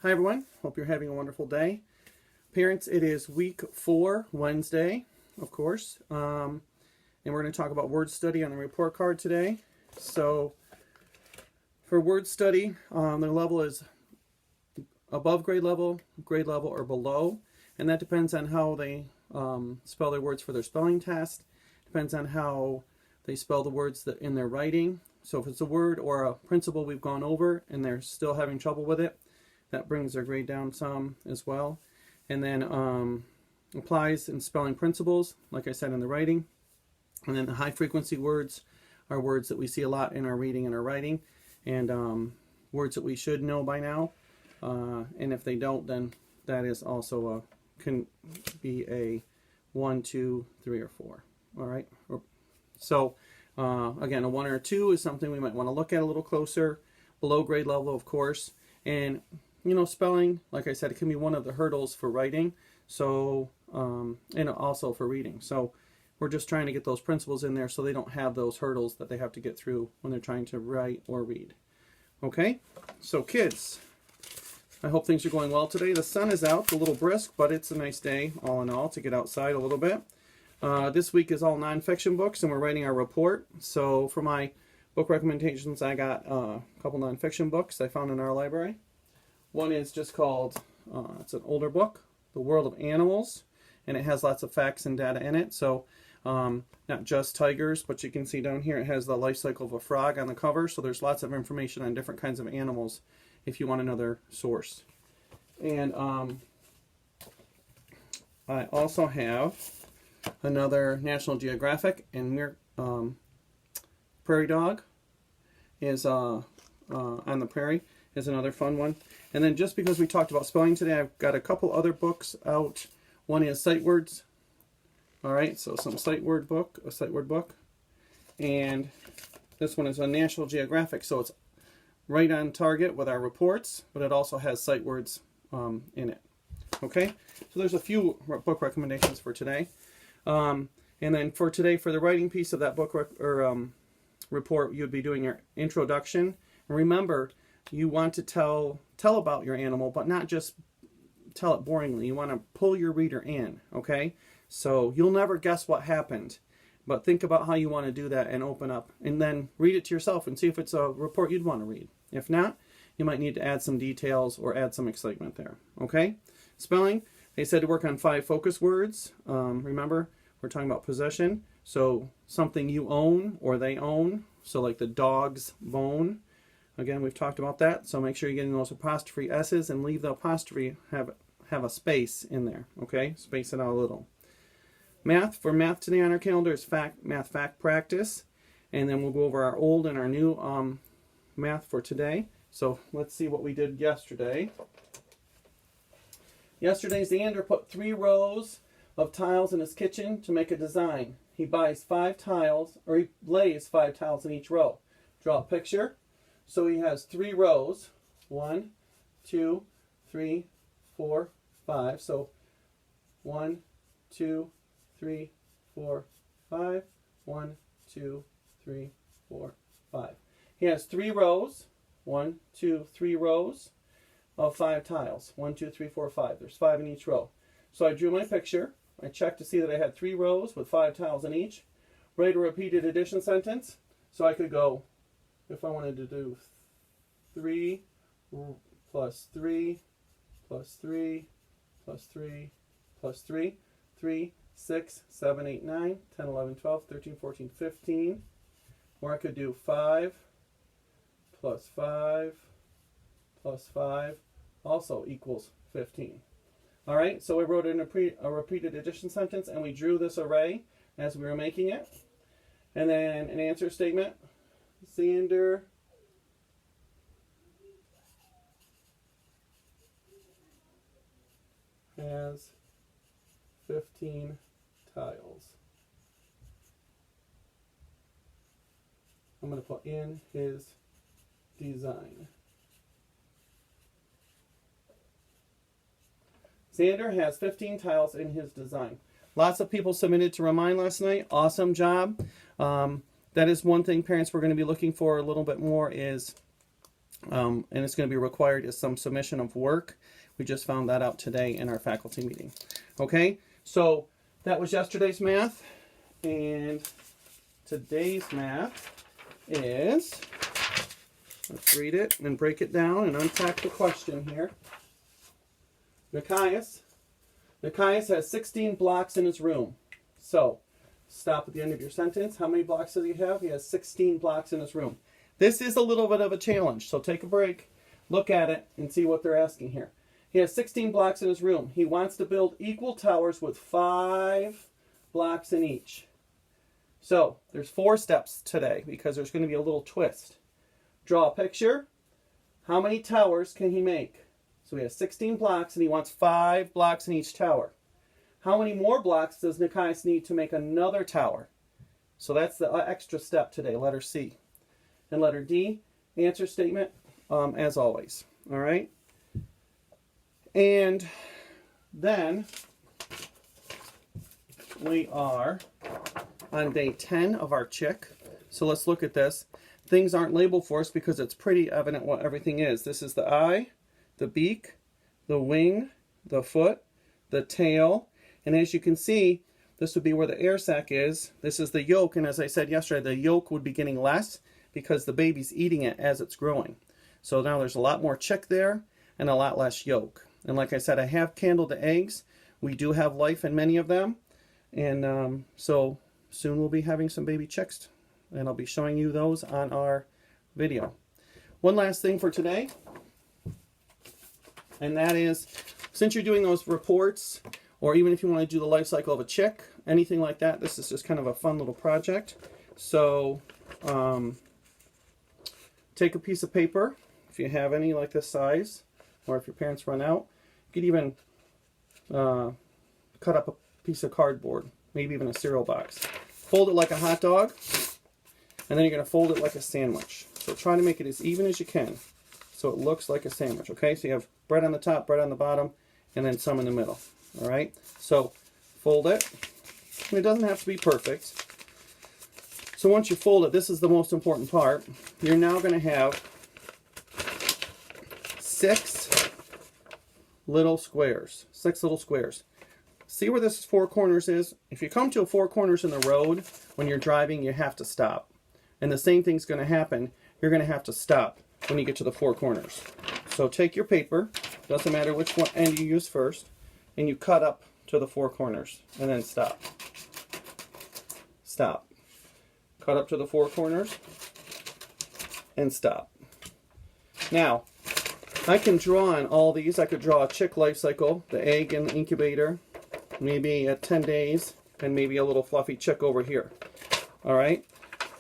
Hi everyone, hope you're having a wonderful day. Parents, it is week 4, Wednesday, of course, and we're going to talk about word study on the report card today. So for word study, the level is above grade level, or below, and that depends on how they spell their words for their spelling test. Depends on how they spell the words in their writing. So if it's a word or a principle we've gone over and they're still having trouble with it, that brings their grade down some as well. And then applies and spelling principles, like I said, in the writing. And then the high frequency words are words that we see a lot in our reading and our writing, and words that we should know by now. And if they don't, then that is also can be a 1, 2, 3, or 4. All right. So again, a 1 or a 2 is something we might want to look at a little closer. Below grade level, of course. And you know, spelling, like I said, it can be one of the hurdles for writing, so and also for reading. So we're just trying to get those principles in there so they don't have those hurdles that they have to get through when they're trying to write or read. Okay, so kids, I hope things are going well today. The sun is out, a little brisk, but it's a nice day all in all to get outside a little bit. This week is all nonfiction books, and we're writing our report. So for my book recommendations, I got a couple nonfiction books I found in our library. One is just called, it's an older book, The World of Animals, and it has lots of facts and data in it. So not just tigers, but you can see down here it has the life cycle of a frog on the cover. So there's lots of information on different kinds of animals if you want another source. And I also have another National Geographic, and Prairie Dog is on the Prairie is another fun one. And then just because we talked about spelling today, I've got a couple other books out. One is Sight Words. All right, so some a sight word book. And this one is a National Geographic, so it's right on target with our reports, but it also has sight words in it. Okay, so there's a few book recommendations for today. And then for today, for the writing piece of that book report, you'd be doing your introduction. And remember, you want to tell about your animal, but not just tell it boringly. You want to pull your reader in, okay? So you'll never guess what happened, but think about how you want to do that and open up, and then read it to yourself and see if it's a report you'd want to read. If not, you might need to add some details or add some excitement there, okay? Spelling, they said to work on 5 focus words. Remember, we're talking about possession, so something you own or they own, so like the dog's bone. Again, we've talked about that, so make sure you're getting those apostrophe S's and leave the apostrophe, have a space in there, okay? Space it out a little. Math, for math today on our calendar is math fact practice, and then we'll go over our old and our new math for today. So let's see what we did yesterday. Yesterday, Xander put 3 rows of tiles in his kitchen to make a design. He buys 5 tiles, or he lays 5 tiles in each row. Draw a picture. So he has 3 rows, 1, 2, 3, 4, 5. So 1, 2, 3, 4, 5. 1, 2, 3, 4, 5. He has 3 rows, 1, 2, 3 rows of 5 tiles. 1, 2, 3, 4, 5. There's 5 in each row. So I drew my picture. I checked to see that I had 3 rows with 5 tiles in each. Write a repeated addition sentence. So I could go, if I wanted to do 3 plus 3 plus 3 plus 3 plus 3, 3, 6, 7, 8, 9, 10, 11, 12, 13, 14, 15. Or I could do 5 plus 5 plus 5 also equals 15. All right, so we wrote in a repeated addition sentence, and we drew this array as we were making it. And then an answer statement. Xander has 15 tiles. I'm going to put in his design. Xander has 15 tiles in his design. Lots of people submitted to Remind last night. Awesome job. That is one thing parents we're going to be looking for a little bit more is And it's going to be required as some submission of work. We just found that out today in our faculty meeting. Okay, so that was yesterday's math, and today's math is, let's read it and break it down and unpack the question here. Nikias has 16 blocks in his room. So, stop at the end of your sentence. How many blocks does he have? He has 16 blocks in his room. This is a little bit of a challenge, so take a break, look at it, and see what they're asking here. He has 16 blocks in his room. He wants to build equal towers with 5 blocks in each. So, there's 4 steps today because there's going to be a little twist. Draw a picture. How many towers can he make? So he has 16 blocks and he wants 5 blocks in each tower. How many more blocks does Nikias need to make another tower? So that's the extra step today, letter C. And letter D, answer statement, as always. All right? And then we are on day 10 of our chick. So let's look at this. Things aren't labeled for us because it's pretty evident what everything is. This is the eye, the beak, the wing, the foot, the tail, and as you can see, this would be where the air sac is. This is the yolk, and as I said yesterday, the yolk would be getting less because the baby's eating it as it's growing. So now there's a lot more chick there and a lot less yolk. And like I said, I have candled the eggs. We do have life in many of them, and so soon we'll be having some baby chicks, and I'll be showing you those on our video. One last thing for today, and that is, since you're doing those reports, or even if you want to do the life cycle of a chick, anything like that, this is just kind of a fun little project. So take a piece of paper, if you have any like this size, or if your parents run out. You could even cut up a piece of cardboard, maybe even a cereal box. Fold it like a hot dog, and then you're going to fold it like a sandwich. So try to make it as even as you can so it looks like a sandwich, okay? So you have bread on the top, bread on the bottom, and then some in the middle, all right? So fold it. And it doesn't have to be perfect. So once you fold it, this is the most important part. You're now going to have 6 little squares. 6 little squares. See where this 4 corners is? If you come to 4 corners in the road, when you're driving, you have to stop. And the same thing's going to happen. You're going to have to stop when you get to the 4 corners. So take your paper, doesn't matter which one end you use first, and you cut up to the 4 corners, and then stop. Stop. Cut up to the 4 corners, and stop. Now, I can draw on all these. I could draw a chick life cycle, the egg in the incubator, maybe at 10 days, and maybe a little fluffy chick over here. All right?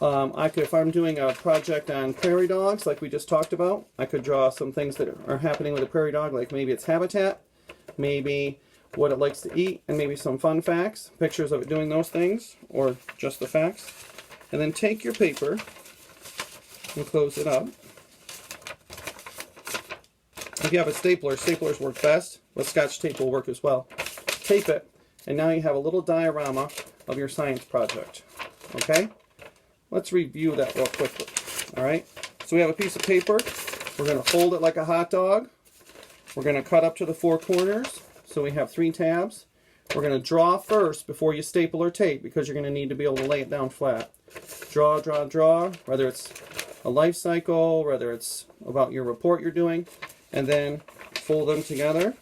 I could, if I'm doing a project on prairie dogs, like we just talked about, I could draw some things that are happening with a prairie dog, like maybe its habitat, maybe what it likes to eat, and maybe some fun facts, pictures of it doing those things, or just the facts. And then take your paper and close it up. If you have a stapler, staplers work best, but Scotch tape will work as well. Tape it, and now you have a little diorama of your science project. Okay? Let's review that real quickly. All right? So we have a piece of paper. We're going to fold it like a hot dog. We're going to cut up to the 4 corners. So we have 3 tabs. We're going to draw first before you staple or tape because you're going to need to be able to lay it down flat. Draw, draw, draw, whether it's a life cycle, whether it's about your report you're doing, and then fold them together.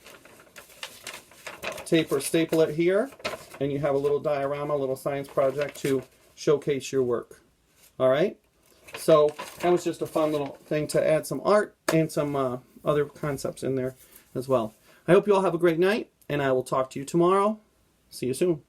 Tape or staple it here, and you have a little diorama, a little science project to showcase your work. All right? So that was just a fun little thing to add some art and some other concepts in there as well. I hope you all have a great night, and I will talk to you tomorrow. See you soon.